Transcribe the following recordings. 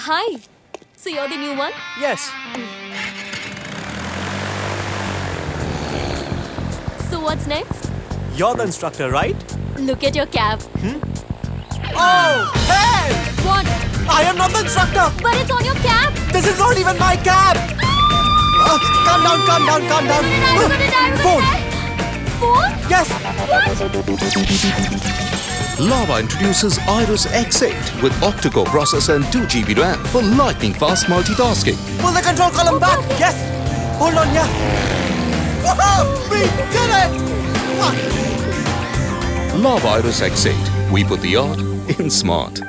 Hi. So you're the new one? Yes. So what's next? You're the instructor, right? Look at your cab. Oh, hey! What? I am not the instructor. But it's on your cab. This is not even my cab. Calm down, calm down, calm down. I'm gonna die. Phone. Phone? Yes. Lava introduces Iris X8 with octa-core processor and 2 GB RAM for lightning-fast multitasking. Pull the control column back. Okay. Yes. Hold on, yeah. Woohoo! We did it! Lava Iris X8. We put the art in smart.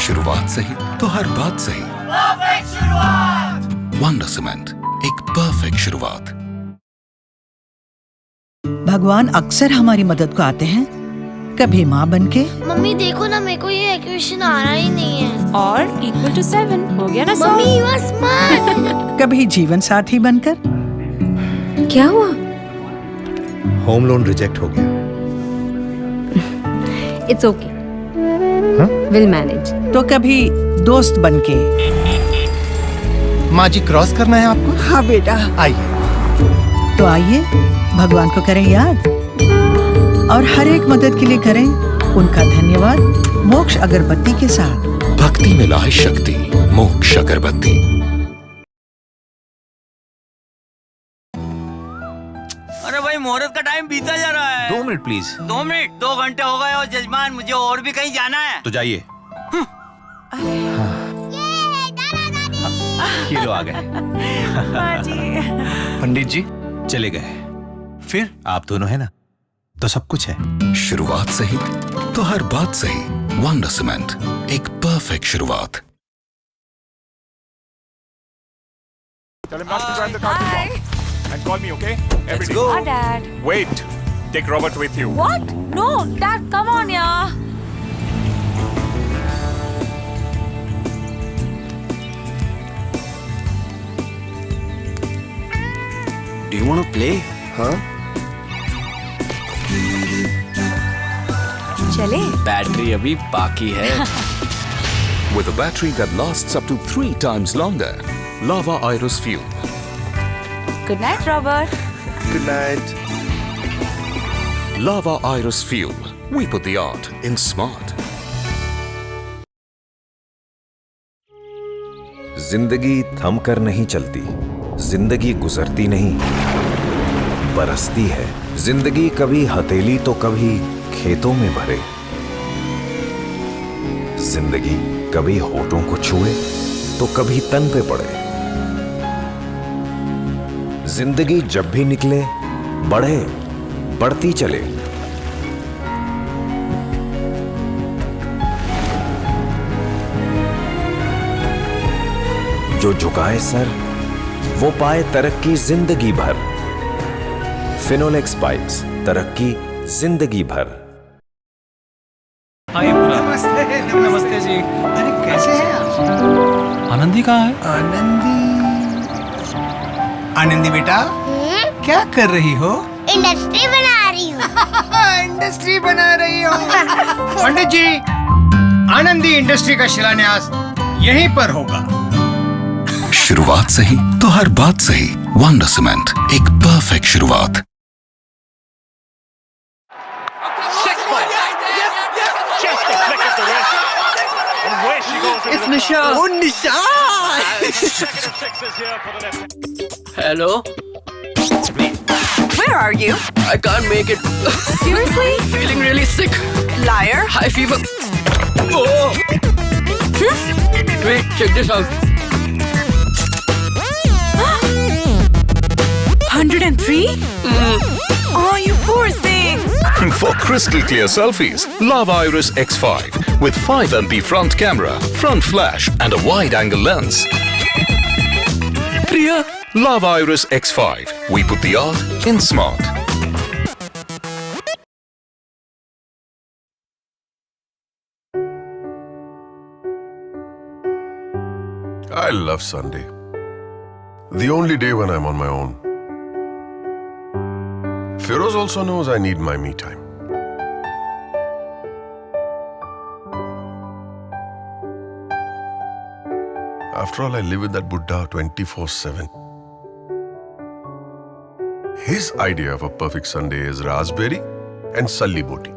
शुरुआत सही तो हर बात सही। Perfect शुरुआत। Wonder cement, एक perfect शुरुआत। भगवान अक्सर हमारी मदद को आते हैं, कभी माँ बनके। मम्मी देखो ना, मेरे को ये इक्वेशन आ रहा ही नहीं है। और इक्वल टू 7 हो गया ना। मम्मी यू आर स्मार्ट। कभी जीवन साथी बनकर। क्या हुआ? होम लोन रिजेक्ट हो गया। It's okay, will manage. तो कभी दोस्त बनके। माँ जी क्रॉस करना है आपको? हाँ बेटा। आइए। तो आइए भगवान को करें याद और हर एक मदद के लिए करें उनका धन्यवाद मोक्ष अगरबत्ती के साथ। भक्ति में लाए शक्ति, मोक्ष अगरबत्ती। अरे भाई, मुहूर्त का टाइम बीता जा रहा है। 2 मिनट प्लीज। 2 मिनट? 2 घंटे हो गए और जजमान, मुझे और भी कहीं जाना है। तो जाइए। ये लो आ गए। पंडित जी चले गए, फिर आप दोनों है ना, तो सब कुछ है। शुरुआत सही तो हर बात सही। वंडर सीमेंट, एक परफेक्ट शुरुआत। Tell him not to drive the car too long. And call me, okay? Every day. go. Dad. Wait. Take Robert with you. What? No, Dad, come on, yeah. Do you want to play? Huh? चले? Battery अभी बाकी है। With a battery that lasts up to 3 times longer. Lava Iris Fuel. Good night, Robert. Good night. Lava Iris Fuel. We put the art in smart. जिंदगी थम कर नहीं चलती, जिंदगी गुजरती नहीं, बरसती है। जिंदगी कभी हथेली तो कभी खेतों में भरे, जिंदगी कभी होठों को छुए तो कभी तन पे पड़े। जिंदगी जब भी निकले बढ़े, बढ़ती चले। जो झुकाए सर वो पाए तरक्की जिंदगी भर। फिनोलेक्स पाइप्स, तरक्की जिंदगी भर। नमस्ते। नमस्ते जी। अरे कैसे हैं आप? आनंदी कहाँ है? आनंदी बेटा क्या कर रही हो? इंडस्ट्री बना रही हूँ। इंडस्ट्री बना रही हो? पंडित जी, आनंदी इंडस्ट्री का शिलान्यास यहीं पर होगा। शुरुआत सही तो हर बात सही। वंडर सीमेंट, एक परफेक्ट शुरुआत। It's Nisha. Oh, Nisha! Hello. Where are you? I can't make it. Seriously? Feeling really sick. Liar. High fever. Oh. Wait, check this out. 103? Oh, you poor thing. For crystal clear selfies, Lava Iris X5 with 5 MP front camera, front flash and a wide angle lens. Priya, Lava Iris X5. We put the art in smart. I love Sunday. The only day when I'm on my own. Feroz also knows I need my me time. After all, I live with that Buddha 24/7. His idea of a perfect Sunday is raspberry and salli boti.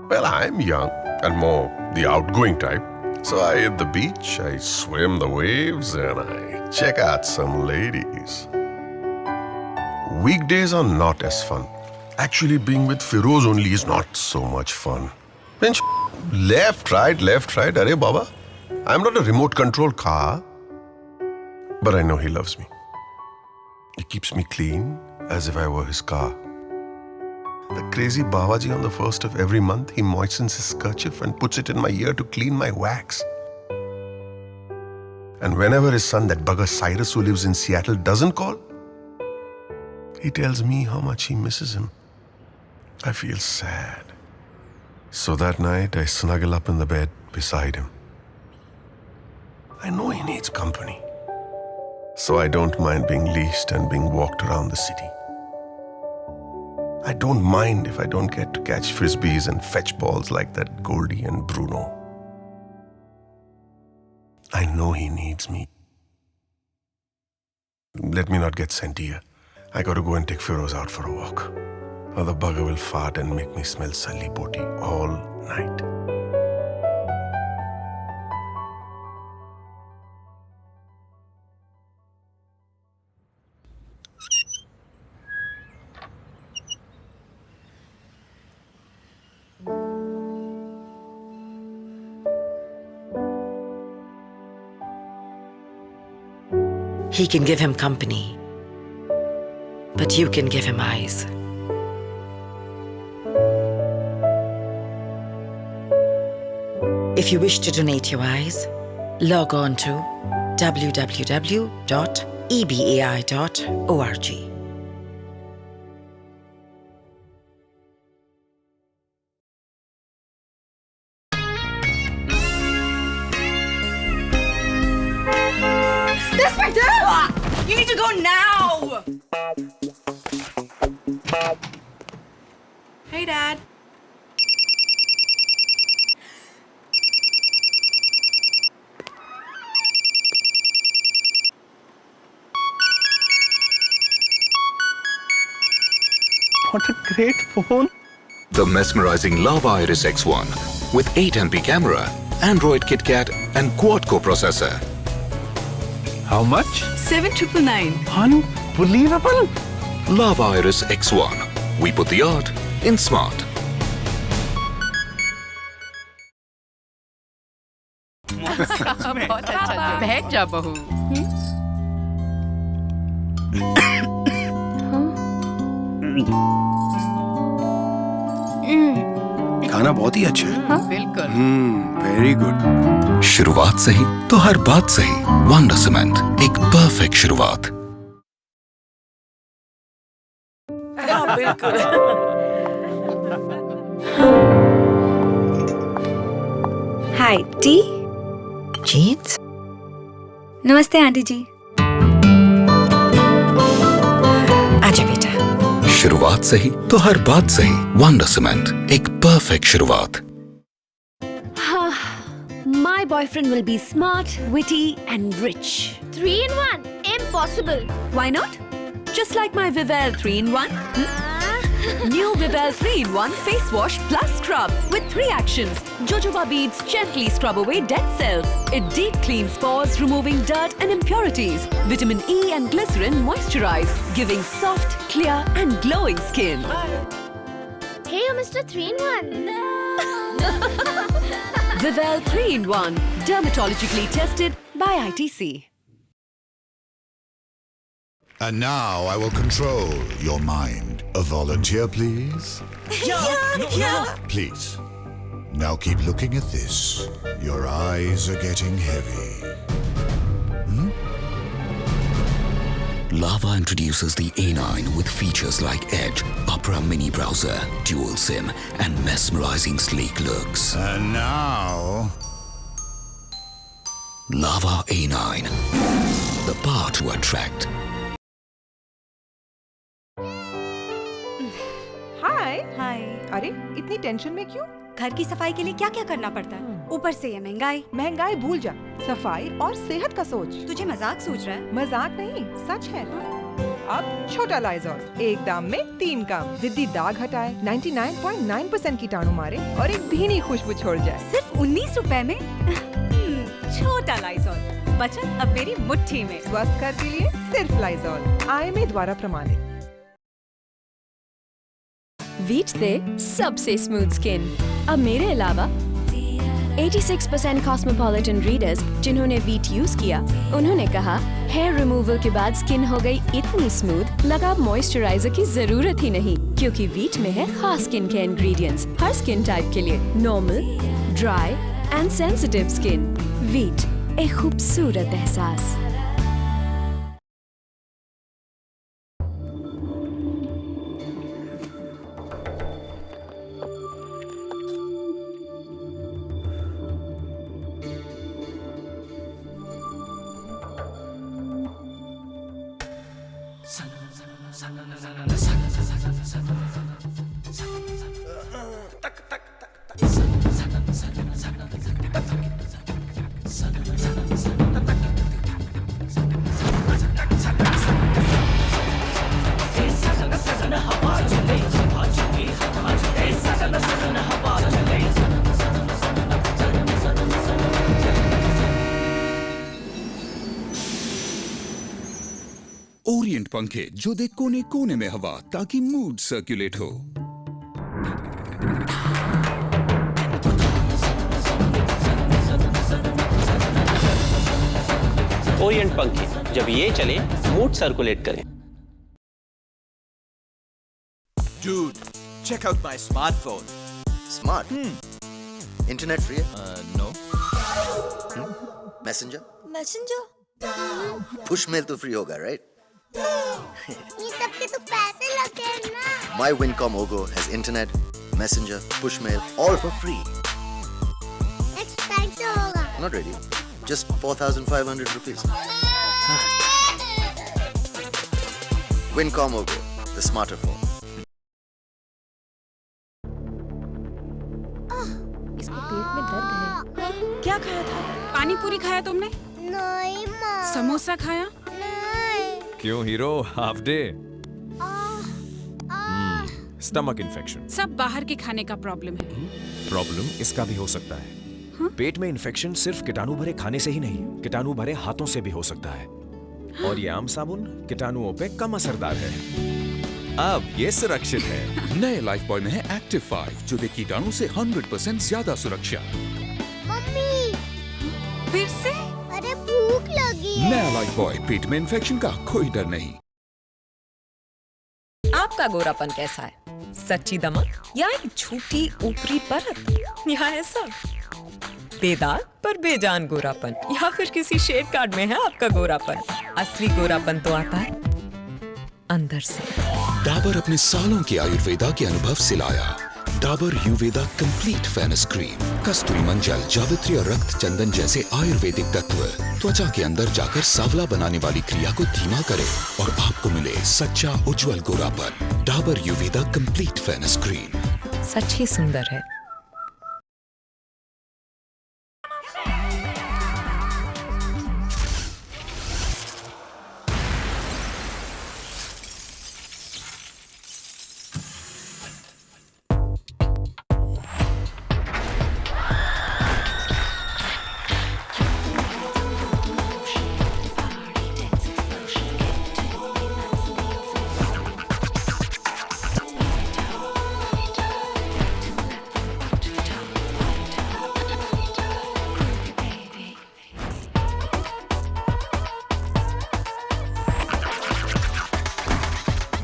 Well, I'm young and more the outgoing type. So I hit the beach, I swim the waves, and I check out some ladies. Weekdays are not as fun. Actually, being with Feroz only is not so much fun. Then left, right, arey baba. I'm not a remote control car, but I know he loves me. He keeps me clean as if I were his car. The crazy Babaji on the 1st of every month, he moistens his kerchief and puts it in my ear to clean my wax. And whenever his son, that bugger Cyrus who lives in Seattle, doesn't call, he tells me how much he misses him. I feel sad. So that night, I snuggle up in the bed beside him. I know he needs company. So I don't mind being leashed and being walked around the city. I don't mind if I don't get to catch frisbees and fetch balls like that Goldie and Bruno. I know he needs me. Let me not get sent here. I got to go and take Feroz out for a walk. Or the bugger will fart and make me smell salli boti all night. He can give him company, but you can give him eyes. If you wish to donate your eyes, log on to www.ebai.org. You need to go now! Hey, Dad. What a great phone. The mesmerizing Lava Iris X1 with 8MP camera, Android KitKat and quad-core processor. How much? 7,999. Unbelievable. Lava Iris X1. We put the art in smart. बैठ जा बहू. खाना बहुत ही अच्छा है. हाँ, बिल्कुल. Very good. शुरुआत सही तो हर बात सही. वंडर सीमेंट, एक परफेक्ट शुरुआत. बिल्कुल. हाय टी. Jeans? नमस्ते आंटी जी. आजा बेटा. शुरुआत सही तो हर बात सही. वंडर सीमेंट, एक परफेक्ट शुरुआत. My boyfriend will be smart, witty and rich. 3 in 1. Impossible. Why not? Just like my Vivel 3-in-1. New Vivel 3-in-1 face wash plus scrub with 3 actions. Jojoba beads gently scrub away dead cells. It deep cleans pores, removing dirt and impurities. Vitamin E and glycerin moisturize, giving soft, clear and glowing skin. Hey, you're Mr. 3-in-1. Vivel 3-in-1, dermatologically tested by ITC. And now I will control your mind. A volunteer, please? Yeah. Please. Now keep looking at this. Your eyes are getting heavy. Lava introduces the A9 with features like Edge, Opera Mini Browser, Dual SIM, and mesmerizing sleek looks. And now... Lava A9, the power to attract. हाय हाय। अरे इतनी tension में क्यों? घर की सफाई के लिए क्या क्या करना पड़ता है, ऊपर से ये महंगाई। महंगाई भूल जा, सफाई और सेहत का सोच। तुझे मजाक सूझ रहा है? मजाक नहीं, सच है। अब छोटा लाइजॉल, एक दाम में 3 काम। जिद्दी दाग हटाए, 99.9% कीटाणु मारे और एक भीनी खुशबू छोड़ जाए। सिर्फ 19 रुपए में। छोटा लाइजॉल, बचत अब मेरी मुट्ठी में। स्वस्थ घर के लिए सिर्फ लाइजॉल, IMA द्वारा प्रमाणित। वीट दे सबसे स्मूथ स्किन। अब मेरे अलावा 86% कॉस्मोपॉलिटन रीडर्स जिन्होंने वीट यूज किया, उन्होंने कहा हेयर रिमूवल के बाद स्किन हो गई इतनी स्मूथ, लगा अब मॉइस्चराइजर की जरूरत ही नहीं, क्योंकि वीट में है खास स्किन के इंग्रेडिएंट्स हर स्किन टाइप के लिए। Normal, dry and sensitive skin. Wheat, एक खूबसूरत एहसास। ओरिएंट पंखे जो दे कोने कोने में हवा, ताकि मूड सर्कुलेट हो। ओरिएंट पंखे, जब ये चले मूड सर्कुलेट करें। Dude, check out my smartphone. Smart? Internet free? No. Messenger? Messenger? Push mail तो free होगा, right? ये सब के तो पैसे लगते हैं ना। My Wincom Ogo has internet, messenger, push mail, all for free. Expensive होगा। Not really. Just 4,500 rupees. Wincom Ogo, the smarter phone. इसको पेट में दर्द है। क्या खाया था? पानी पूरी खाया तुमने? नहीं माँ। समोसा खाया? क्यों hero, half day? Stomach infection. सब बाहर के खाने का प्रॉब्लम है। प्रॉब्लम इसका भी हो सकता है। पेट में इन्फेक्शन सिर्फ कीटाणु भरे खाने से ही नहीं, कीटाणु भरे हाथों से भी हो सकता है। और ये आम साबुन कीटाणुओं पे कम असरदार है। अब ये सुरक्षित है। नए लाइफ बॉय में है एक्टिव 5 जो दे कीटाणु से 100% ज्यादा सुरक्षा। मम्मी, फिर से? अरे भूख लगी है। नया लाइफ बॉय, पेट में इन्फेक्शन का कोई डर नहीं। आपका गोरापन कैसा है? सच्ची दमक या एक झूठी ऊपरी परत, या ऐसा बेदाग पर बेजान गोरापन, या फिर किसी शेड कार्ड में है आपका गोरापन? असली गोरापन तो आता है अंदर से। डाबर अपने सालों के आयुर्वेदा के अनुभव से लाया डाबर यूवेदा कंप्लीट फेयरनेस क्रीम। कस्तूरी मंजल, जावित्री और रक्त चंदन जैसे आयुर्वेदिक तत्व त्वचा के अंदर जाकर सांवला बनाने वाली क्रिया को धीमा करे और आपको मिले सच्चा उज्जवल गोरापन। डाबर यूवेदा कंप्लीट फेयरनेस क्रीम सच ही सुंदर है।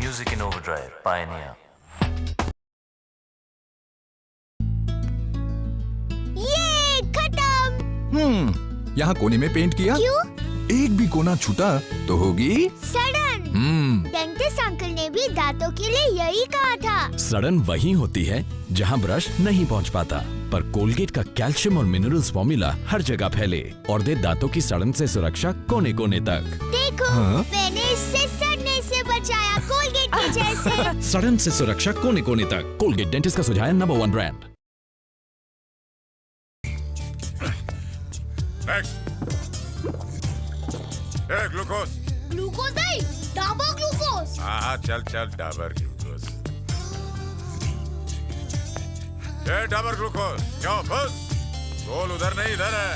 Music in Overdrive, Pioneer. ये खत्म। यहाँ कोने में पेंट किया? क्यों? एक भी कोना छूटा तो होगी सड़न। डेंटिस्ट अंकल ने भी दांतों के लिए यही कहा था। सड़न वही होती है जहाँ ब्रश नहीं पहुँच पाता, पर कोलगेट का कैल्शियम और मिनरल्स फॉर्मूला हर जगह फैले और दे दांतों की सड़न से सुरक्षा कोने कोने तक। देखो, मैंने इससे सड़ने से बचाया, कोलगेट के जैसे। सड़न से सुरक्षा कोने कोने तक। कोलगेट डेंटिस्ट का सुझाव नंबर 1 ब्रांड। ग्लूकोज। ग्लूकोज नहीं, डाबर ग्लूकोज। हाँ चल डाबर ग्लूकोज। डाबर ग्लूकोज क्यों बस? गोल उधर नहीं, इधर है।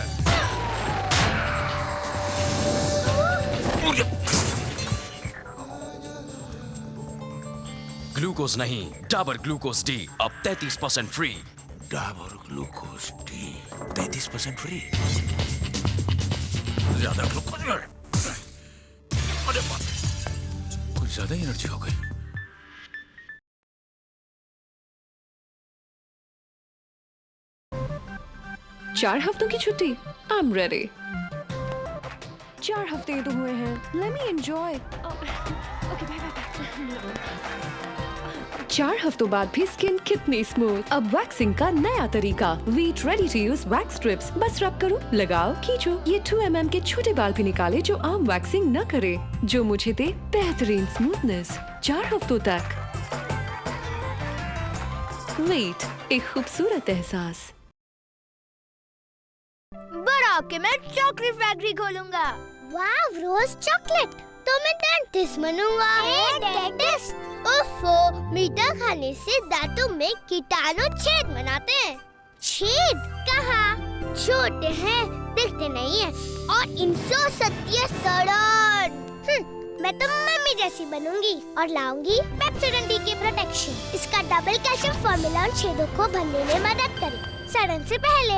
ग्लूकोज नहीं, डाबर ग्लूकोज डी अब 33% free. Dabur glucose D 33% free. ज्यादा ग्लूकोज है। अरे बाप रे, कुछ ज्यादा एनर्जी हो गई। चार हफ्तों की छुट्टी, आई एम रेडी। 4 हफ्ते तो हुए हैं, let me enjoy. Okay bye bye. 4 हफ्तों बाद भी स्किन कितनी स्मूथ। अब वैक्सिंग का नया तरीका, Veet ready to use wax strips. बस रब करो, लगाओ, खींचो। ये 2 mm के छोटे बाल भी निकाले जो आम वैक्सिंग न करे, जो मुझे दे बेहतरीन स्मूथनेस 4 हफ्तों तक। वीट, एक खूबसूरत एहसास। बड़ा होके मैं चॉकलेट फैक्ट्री खोलूंगा। वाव, रोज चॉकलेट, तो मैं डेंटिस्ट बनूंगा। डेंटिस्ट? ओफो, मीठा खाने से दांतों में कीटाणु छेद बनाते हैं। छेद कहाँ? छोटे हैं, दिखते नहीं है, और इनसे सत्य सड़न। मैं तो मम्मी जैसी बनूंगी और लाऊंगी पेप्सोडेंट डी के प्रोटेक्शन। इसका डबल कैल्शियम फॉर्मूला उन छेदों को भरने में मदद करे सड़न से पहले।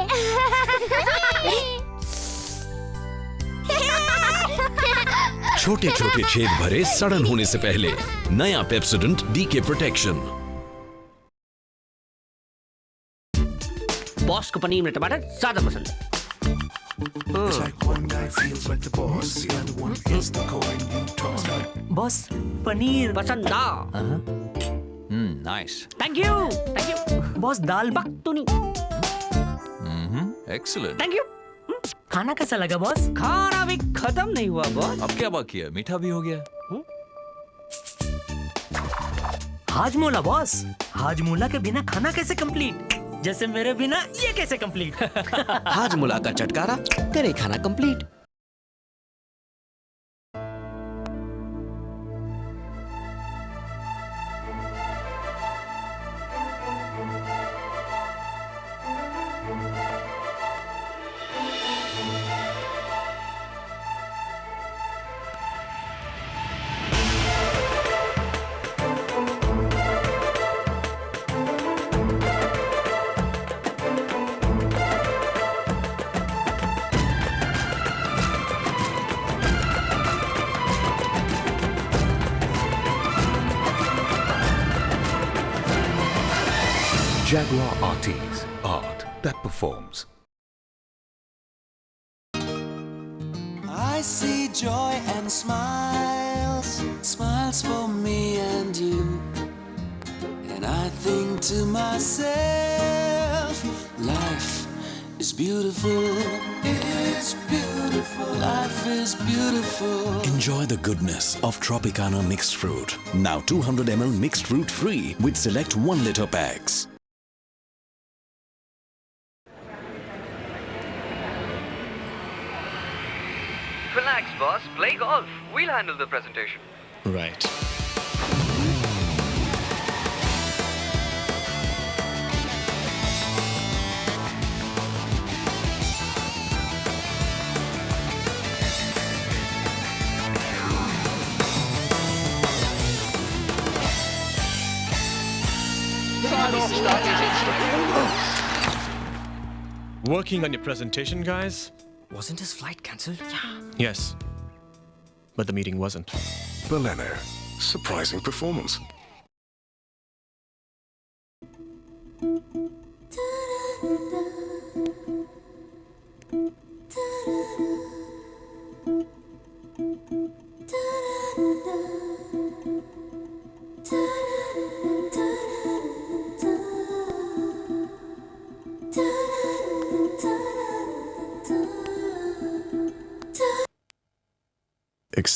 छोटे छोटे छेद भरे सड़न होने से पहले, नया पेप्सोडेंट डी के प्रोटेक्शन। बॉस को पनीर में टमाटर ज्यादा पसंद है। बॉस, पनीर पसंद ना। Nice. Thank you. Boss, dal makhani. Excellent. Thank you. खाना कैसा लगा बॉस? खाना भी खत्म नहीं हुआ बॉस। अब क्या बाकी है? मीठा भी हो गया। हाजमोला बॉस, हाजमोला के बिना खाना कैसे कंप्लीट? जैसे मेरे बिना ये कैसे कंप्लीट? हाजमोला का चटकारा तेरे खाना complete. Jaguar RTs, art that performs. I see joy and smiles, smiles for me and you. And I think to myself, life is beautiful. It's beautiful. Life is beautiful. Enjoy the goodness of Tropicana mixed fruit. Now 200 ml mixed fruit free with select 1 liter packs. Relax, boss. Play golf. We'll handle the presentation. Right. Working on your presentation, guys? Wasn't his flight cancelled? Yes. But the meeting wasn't. Baleno, surprising performance.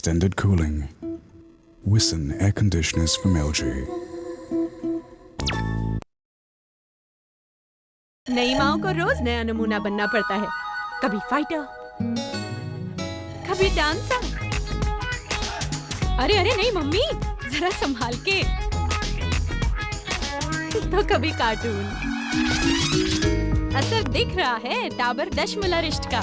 extended cooling. Wison air conditioners from LG. नई माँ को रोज नया नमूना बनना पड़ता है, कभी fighter, कभी डांसर। अरे अरे नहीं मम्मी, जरा संभाल के। तो कभी कार्टून। असर दिख रहा है डाबर दशमूलारिष्ट का।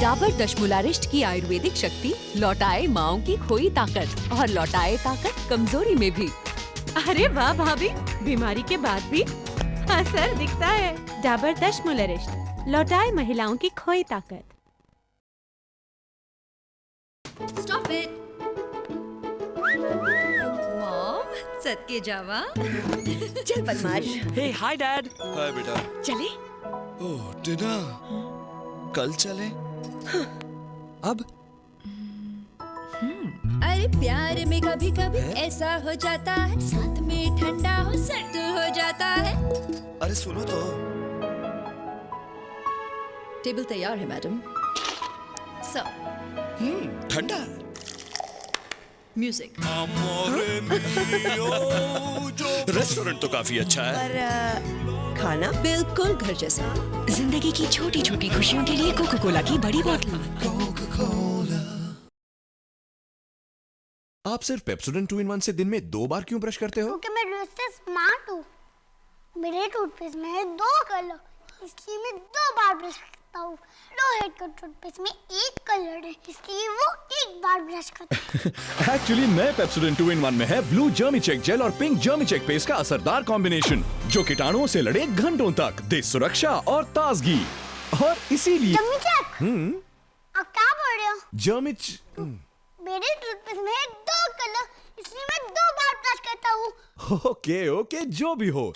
डाबर दशमूलारिष्ट की आयुर्वेदिक शक्ति लौटाए माओं की खोई ताकत और लौटाए ताकत कमजोरी में भी। अरे वाह भाभी, बीमारी के बाद भी असर दिखता है। डाबर दशमूलारिष्ट लौटाए महिलाओं की खोई ताकत। Stop it. Mom, सदके जावा। चल बदमाश। Hey, hi dad. हाय बेटा। चले? ओह, डिनर। कल चले? अब? अरे प्यार में कभी कभी ऐसा हो जाता है, साथ में ठंडा हो सर्द हो जाता है। अरे सुनो तो। टेबल तैयार है मैडम। ठंडा। म्यूजिक। रेस्टोरेंट तो काफी अच्छा है। पर खाना बिल्कुल घर जैसा। जिंदगी की छोटी छोटी खुशियों के लिए कोका कोला की बड़ी बोतल। आप सिर्फ पेप्सोडेंट 2-in-1 से दिन में 2 बार क्यों ब्रश करते हो? क्योंकि मैं रोज से स्मार्ट हूँ। मेरे टूथपेस्ट में है 2 कलर, इसलिए मैं 2 बार ब्रश करता हूँ। लोहेड का टूथपेस्ट में 1 कलर है, इसलिए वो 1 बार ब्रश करता है। एक्चुअली नए पेप्सोडेंट 2-in-1 में है ब्लू जर्मी चेक जेल और पिंक जर्मी चेक पेस्ट का असरदार कॉम्बिनेशन, जो कीटाणुओं से लड़े घंटों तक, दे सुरक्षा और ताजगी। और इसीलिए आप क्या बोल रहे हो? जर्मी मेरे टूथपेस्ट में है 2 कलर, इसलिए मैं 2 बार ब्रश करता हूँ। ओके, जो भी हो।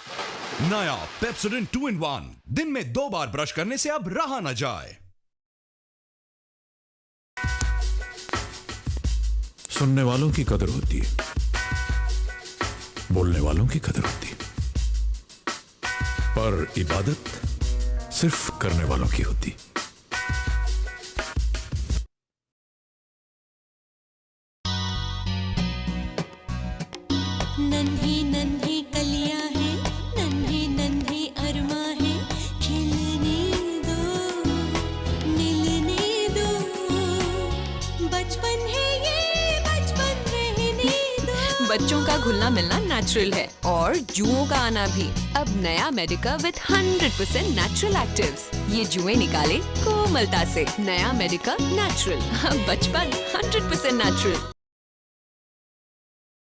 नया पेप्सोडेंट 2-in-1 दिन में 2 बार ब्रश करने से अब रहा न जाए। सुनने वालों की कदर होती है, बोलने वालों की कदर होती है, पर इबादत सिर्फ करने वालों की होती। नन्ही नन्ही कलियां हैं, नन्हे नन्हे अरमा हैं, खिलने दो, मिलने दो, बचपन है ये, बचपन रहने दो। बच्चों का घुलना मिलना नेचुरल है और जुओं का आना भी। अब नया मेडिका विद 100% नेचुरल एक्टिव्स। ये जुएं निकाले कोमलता से। नया मेडिका नेचुरल, बचपन 100% नेचुरल।